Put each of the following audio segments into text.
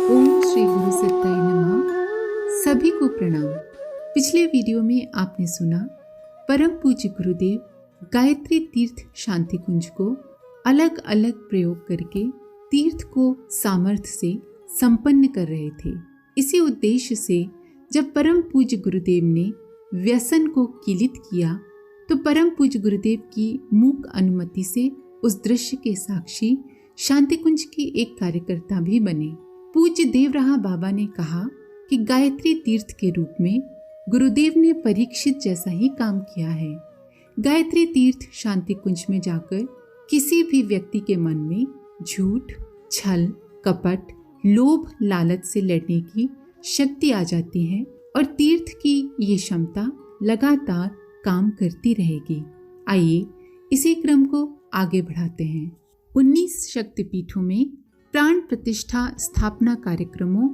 ओम श्री गुरु सिद्धाय नमः। सभी को प्रणाम। पिछले वीडियो में आपने सुना परम पूज्य गुरुदेव गायत्री तीर्थ शांति कुंज को अलग अलग प्रयोग करके तीर्थ को सामर्थ्य से संपन्न कर रहे थे। इसी उद्देश्य से जब परम पूज्य गुरुदेव ने व्यसन को किलित किया तो परम पूज्य गुरुदेव की मूक अनुमति से उस दृश्य के साक्षी शांति कुंज के एक कार्यकर्ता भी बने। पूज्य देवराहा बाबा ने कहा कि गायत्री तीर्थ के रूप में गुरुदेव ने परीक्षित जैसा ही काम किया है। गायत्री तीर्थ शांति कुंज में जाकर किसी भी व्यक्ति के मन में झूठ, छल, कपट, लोभ, लालच से लड़ने की शक्ति आ जाती है और तीर्थ की ये क्षमता लगातार काम करती रहेगी। आइए इसी क्रम को आगे बढ़ाते हैं। 19 शक्तिपीठों में प्राण प्रतिष्ठा स्थापना कार्यक्रमों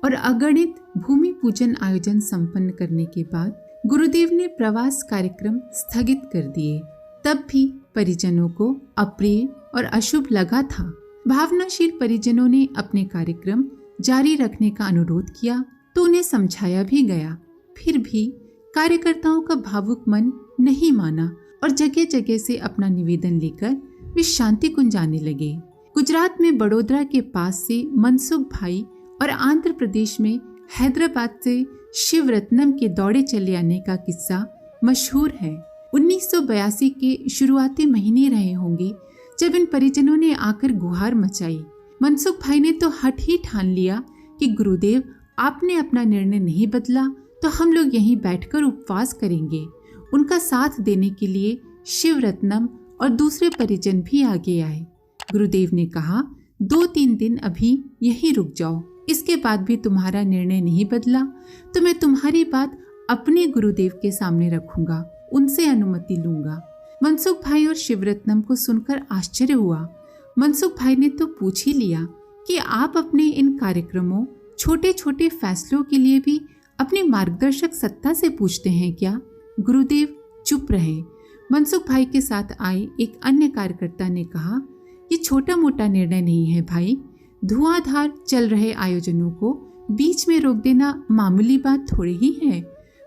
और अगणित भूमि पूजन आयोजन संपन्न करने के बाद गुरुदेव ने प्रवास कार्यक्रम स्थगित कर दिए। तब भी परिजनों को अप्रिय और अशुभ लगा था। भावनाशील परिजनों ने अपने कार्यक्रम जारी रखने का अनुरोध किया तो उन्हें समझाया भी गया। फिर भी कार्यकर्ताओं का भावुक मन नहीं माना और जगह जगह से अपना निवेदन लेकर वे शांति कुंज जाने लगे। गुजरात में बड़ोदरा के पास से मनसुख भाई और आंध्र प्रदेश में हैदराबाद से शिव रत्नम के दौड़े चले आने का किस्सा मशहूर है। 1982 के शुरुआती महीने रहे होंगे जब इन परिजनों ने आकर गुहार मचाई। मनसुख भाई ने तो हठ ही ठान लिया कि गुरुदेव आपने अपना निर्णय नहीं बदला तो हम लोग यहीं बैठकर उपवास करेंगे। उनका साथ देने के लिए शिव रत्नम और दूसरे परिजन भी आगे आए। गुरुदेव ने कहा 2-3 दिन अभी यहीं रुक जाओ, इसके बाद भी तुम्हारा निर्णय नहीं बदला तो मैं तुम्हारी बात अपने गुरुदेव के सामने रखूंगा, उनसे अनुमति लूंगा। मनसुख भाई और शिवरत्नम को सुनकर आश्चर्य हुआ। मनसुख भाई ने तो पूछ ही लिया कि आप अपने इन कार्यक्रमों, छोटे छोटे फैसलों के लिए भी अपनी मार्गदर्शक सत्ता से पूछते हैं क्या? गुरुदेव चुप रहे। मनसुख भाई के साथ आए एक अन्य कार्यकर्ता ने कहा, ये छोटा मोटा निर्णय नहीं है भाई, धुआंधार चल रहे आयोजनों को बीच में रोक देना मामूली बात थोड़ी ही है।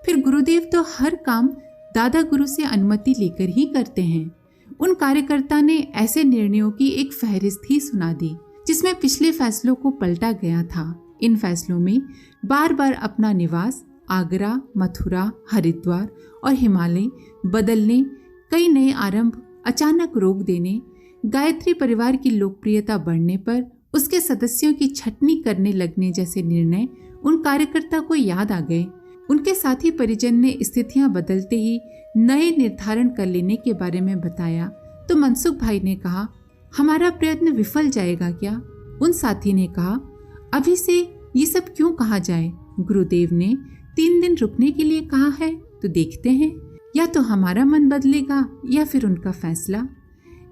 फिर गुरुदेव तो हर काम दादा गुरु से अनुमति लेकर ही करते हैं। उन कार्यकर्ता ने ऐसे निर्णयों की एक फहरिस्त ही सुना दी जिसमें पिछले फैसलों को पलटा गया था। इन फैसलों में बार बार अपना निवास आगरा, मथुरा, हरिद्वार और हिमालय बदलने, कई नए आरंभ अचानक रोक देने, गायत्री परिवार की लोकप्रियता बढ़ने पर उसके सदस्यों की छटनी करने लगने जैसे निर्णय उन कार्यकर्ता को याद आ गए। उनके साथी परिजन ने स्थितियां बदलते ही नए निर्धारण कर लेने के बारे में बताया तो मनसुख भाई ने कहा, हमारा प्रयत्न विफल जाएगा क्या? उन साथी ने कहा, अभी से ये सब क्यों कहा जाए? गुरुदेव ने 3 दिन रुकने के लिए कहा है तो देखते हैं, या तो हमारा मन बदलेगा या फिर उनका फैसला।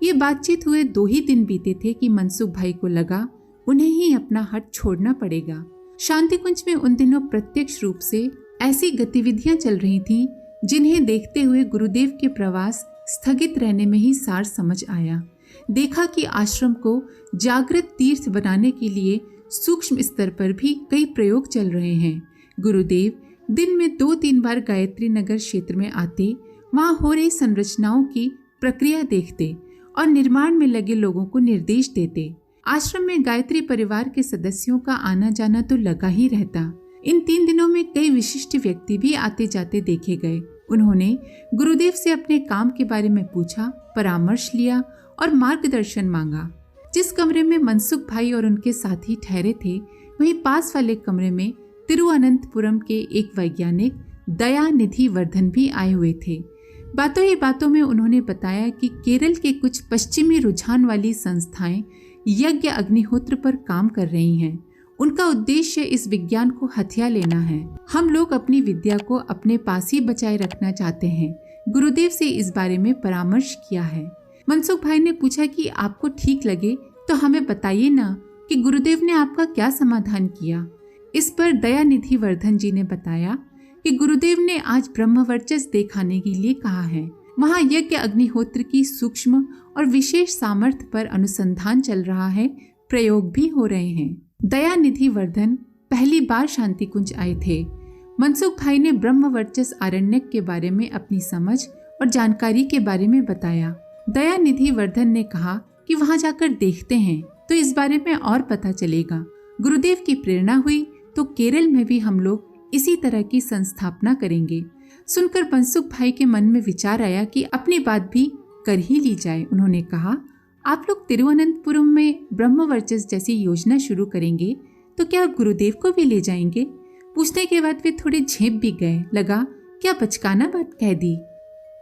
ये बातचीत हुए 2 ही दिन बीते थे कि मनसुख भाई को लगा उन्हें ही अपना हट छोड़ना पड़ेगा। शांति कुंज में उन दिनों प्रत्यक्ष रूप से ऐसी गतिविधियां चल रही थीं जिन्हें देखते हुए गुरुदेव के प्रवास स्थगित रहने में ही सार समझ आया। देखा कि आश्रम को जागृत तीर्थ बनाने के लिए सूक्ष्म स्तर पर भी कई प्रयोग चल रहे हैं। गुरुदेव दिन में 2-3 बार गायत्री नगर क्षेत्र में आते, वहां हो रही संरचनाओं की प्रक्रिया देखते और निर्माण में लगे लोगों को निर्देश देते। आश्रम में गायत्री परिवार के सदस्यों का आना जाना तो लगा ही रहता। इन 3 दिनों में कई विशिष्ट व्यक्ति भी आते जाते देखे गए। उन्होंने गुरुदेव से अपने काम के बारे में पूछा, परामर्श लिया और मार्गदर्शन मांगा। जिस कमरे में मनसुख भाई और उनके साथी ठहरे थे, वहीं पास वाले कमरे में तिरुवनंतपुरम के एक वैज्ञानिक दयानिधि वर्धन भी आए हुए थे। बातों ही बातों में उन्होंने बताया कि केरल के कुछ पश्चिमी रुझान वाली संस्थाएं यज्ञ अग्निहोत्र पर काम कर रही हैं। उनका उद्देश्य इस विज्ञान को हथिया लेना है। हम लोग अपनी विद्या को अपने पास ही बचाए रखना चाहते हैं। गुरुदेव से इस बारे में परामर्श किया है। मनसुख भाई ने पूछा कि आपको ठीक लगे तो हमें बताइए ना कि गुरुदेव ने आपका क्या समाधान किया। इस पर दयानिधि वर्धन जी ने बताया कि गुरुदेव ने आज ब्रह्मवर्चस्व दिखाने के लिए कहा है। वहाँ यज्ञ अग्निहोत्र की सूक्ष्म और विशेष सामर्थ्य पर अनुसंधान चल रहा है, प्रयोग भी हो रहे हैं। दयानिधि वर्धन पहली बार शांति कुंज आए थे। मनसुख भाई ने ब्रह्मवर्चस आरण्यक के बारे में अपनी समझ और जानकारी के बारे में बताया। दयानिधि वर्धन ने कहा कि वहां जाकर देखते हैं तो इस बारे में और पता चलेगा। गुरुदेव की प्रेरणा हुई तो केरल में भी हम लोग इसी तरह की संस्थापना करेंगे। सुनकर मनसुख भाई के मन में विचार आया कि अपनी बात भी कर ही ली जाए। उन्होंने कहा, आप लोग तिरुवनंतपुरम में ब्रह्मवर्चस जैसी योजना शुरू करेंगे तो क्या गुरुदेव को भी ले जाएंगे? पूछने के बाद वे थोड़े झेप भी गए। लगा क्या बचकाना बात कह दी।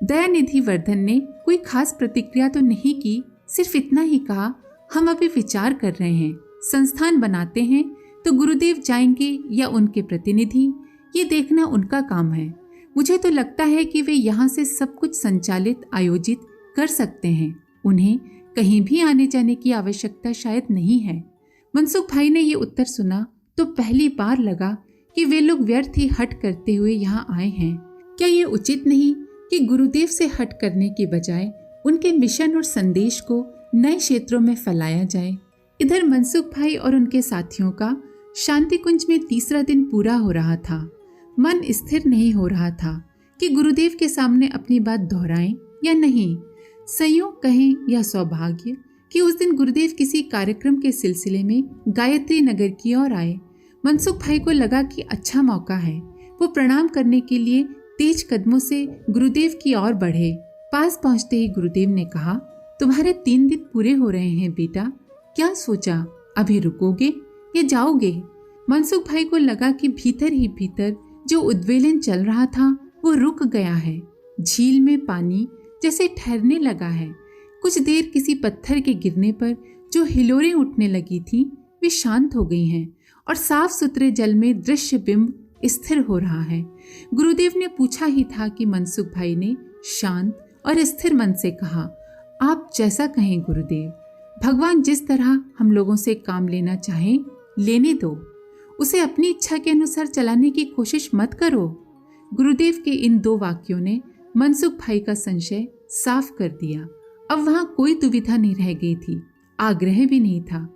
दयानिधि वर्धन ने कोई खास प्रतिक्रिया तो नहीं की, सिर्फ इतना ही कहा, हम अभी विचार कर रहे हैं, संस्थान बनाते हैं तो गुरुदेव जाएंगे या उनके प्रतिनिधि, ये देखना उनका काम है। मुझे तो लगता है कि वे यहाँ से सब कुछ संचालित आयोजित कर सकते हैं, उन्हें कहीं भी आने जाने की आवश्यकता शायद नहीं है। मनसुख भाई ने ये उत्तर सुना तो पहली बार लगा कि वे लोग व्यर्थ ही हट करते हुए यहाँ आए हैं। क्या ये उचित नहीं कि गुरुदेव से हट करने की बजाय उनके मिशन और संदेश को नए क्षेत्रों में फैलाया जाए? इधर मनसुख भाई और उनके साथियों का शांति कुंज में तीसरा दिन पूरा हो रहा था। मन स्थिर नहीं हो रहा था कि गुरुदेव के सामने अपनी बात दोहराएं या नहीं। संयोग कहें या सौभाग्य कि उस दिन गुरुदेव किसी कार्यक्रम के सिलसिले में गायत्री नगर की ओर आए। मनसुख भाई को लगा कि अच्छा मौका है। वो प्रणाम करने के लिए तेज कदमों से गुरुदेव की ओर बढ़े। पास पहुंचते ही गुरुदेव ने कहा, तुम्हारे 3 दिन पूरे हो रहे हैं बेटा, क्या सोचा, अभी रुकोगे या जाओगे? मनसुख भाई को लगा कि भीतर ही भीतर जो उद्वेलन चल रहा था वो रुक गया है। झील में पानी जैसे ठहरने लगा है। कुछ देर किसी पत्थर के गिरने पर जो हिलोरें उठने लगी थीं वे शांत हो गई हैं और साफ सुथरे जल में दृश्य बिंब स्थिर हो रहा है। गुरुदेव ने पूछा ही था कि मनसुख भाई ने शांत और स्थिर मन से कहा, आप जैसा कहें गुरुदेव, भगवान जिस तरह हम लोगों से काम लेना चाहें लेने दो, उसे अपनी इच्छा के अनुसार चलाने की कोशिश मत करो। गुरुदेव के इन 2 वाक्यों ने मनसुख भाई का संशय साफ कर दिया। अब वहां कोई दुविधा नहीं रह गई थी, आग्रह भी नहीं था।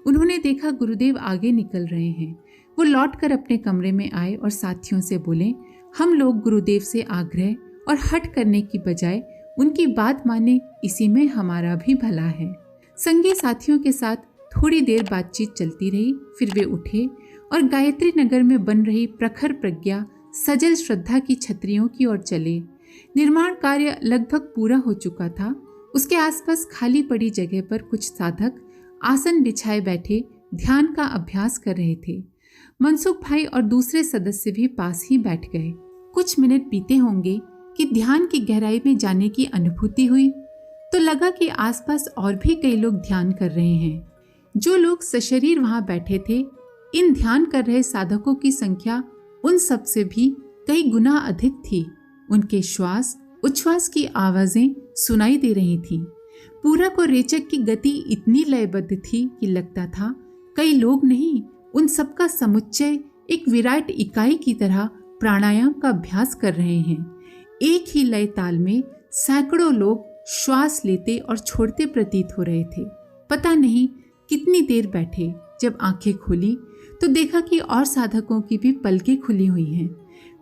उन्होंने देखा गुरुदेव आगे निकल रहे हैं। वो लौटकर अपने कमरे में आए और साथियों से बोले, हम लोग गुरुदेव से आग्रह और हट करने की बजाय उनकी बात माने, इसी में हमारा भी भला है। संगी साथियों के साथ थोड़ी देर बातचीत चलती रही। फिर वे उठे और गायत्री नगर में बन रही प्रखर प्रज्ञा सजल श्रद्धा की छतरियों की ओर चले। निर्माण कार्य लगभग पूरा हो चुका था। उसके आसपास खाली पड़ी जगह पर कुछ साधक आसन बिछाए बैठे ध्यान का अभ्यास कर रहे थे। मनसुख भाई और दूसरे सदस्य भी पास ही बैठ गए। कुछ मिनट बीते होंगे कि ध्यान की गहराई में जाने की अनुभूति हुई तो लगा कि आसपास और भी कई लोग ध्यान कर रहे हैं। जो लोग सशरीर वहां बैठे थे, इन ध्यान कर रहे साधकों की संख्या उन सब से भी कई गुना अधिक थी। उनके श्वास उच्छ्वास की आवाजें सुनाई दे रही थीं। पूरा को रेचक की गति इतनी लयबद्ध थी कि लगता था कई लोग नहीं, उन सबका समुच्चय एक विराट इकाई की तरह प्राणायाम का अभ्यास कर रहे हैं। एक ही लय ताल में सैकड़ों लोग श्वास लेते और छोड़ते प्रतीत हो रहे थे। पता नहीं कितनी देर बैठे। जब आंखें खोली तो देखा कि और साधकों की भी पलकें खुली हुई हैं।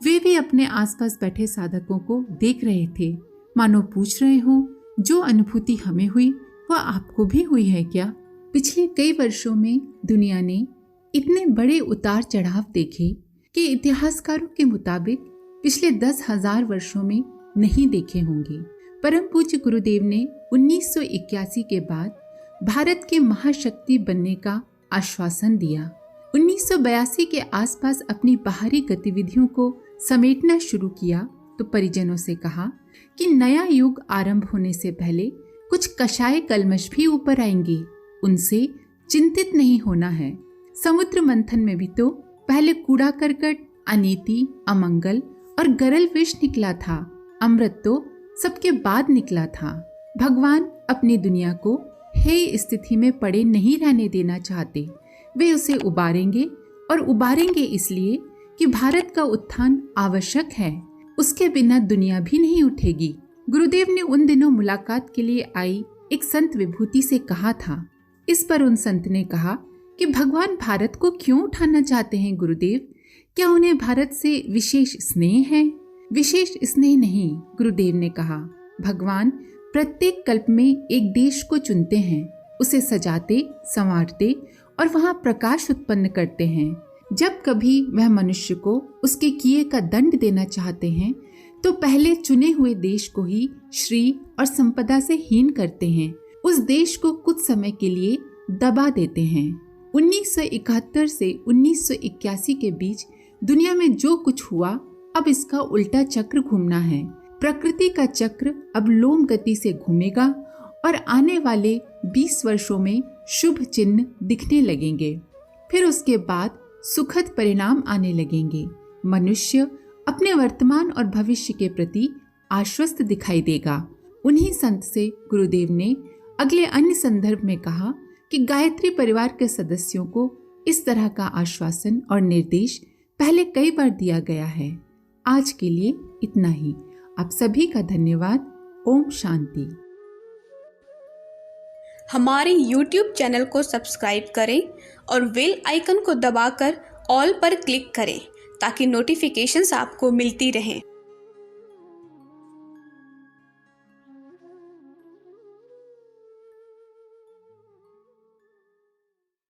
वे भी अपने आसपास बैठे साधकों को देख रहे थे, मानो पूछ रहे हो, जो अनुभूति हमें हुई वह आपको भी हुई है क्या? पिछले कई वर्षों में दुनिया ने इतने बड़े उतार चढ़ाव देखे कि इतिहासकारों के मुताबिक पिछले 10,000 वर्षों में नहीं देखे होंगे। परम पूज्य गुरुदेव ने 1981 के बाद भारत के महाशक्ति बनने का आश्वासन दिया। 1982 के आसपास अपनी बाहरी गतिविधियों को समेटना शुरू किया तो परिजनों से कहा कि नया युग आरंभ होने से पहले कुछ कषाय कलमश भी ऊपर आएंगे, उनसे चिंतित नहीं होना है। समुद्र मंथन में भी तो पहले कूड़ा करकट, अनीति, अमंगल और गरल विष निकला था। अमृत तो सबके बाद निकला था। भगवान अपनी दुनिया को हेय स्थिति में पड़े नहीं रहने देना चाहते। वे उसे उबारेंगे और उबारेंगे इसलिए कि भारत का उत्थान आवश्यक है। उसके बिना दुनिया भी नहीं उठेगी। गुरुदेव ने उन दिनों मुलाकात के लिए आई एक संत विभूति से कहा था। इस पर उन संत ने कहा कि भगवान भारत को क्यों उठाना चाहते हैं गुरुदेव? क्या उन्हें भारत से विशेष स्नेह है? विशेष स्नेह नहीं, गुरुदेव ने कहा। भगवान प्रत्येक कल्प में एक देश को चुनते हैं, उसे सजाते, संवारते और वहां प्रकाश उत्पन्न करते हैं। जब कभी वह मनुष्य को उसके किए का दंड देना चाहते हैं तो पहले चुने हुए देश को ही श्री और संपदा से हीन करते हैं, उस देश को कुछ समय के लिए दबा देते हैं। 1971 से 1981 के बीच दुनिया में जो कुछ हुआ, अब इसका उल्टा चक्र घूमना है। प्रकृति का चक्र अब लोम गति से घूमेगा और आने वाले 20 वर्षों में शुभ चिन्ह दिखने लगेंगे। फिर उसके बाद सुखद परिणाम आने लगेंगे। मनुष्य अपने वर्तमान और भविष्य के प्रति आश्वस्त दिखाई देगा। उन्हीं संत से गुरुदेव ने अगले अन्य संदर्भ में कहा कि गायत्री परिवार के सदस्यों को इस तरह का आश्वासन और निर्देश पहले कई बार दिया गया है। आज के लिए इतना ही। आप सभी का धन्यवाद। ओम शांति। हमारे YouTube चैनल को सब्सक्राइब करें और बेल आइकन को दबाकर ऑल पर क्लिक करें ताकि नोटिफिकेशंस आपको मिलती रहें।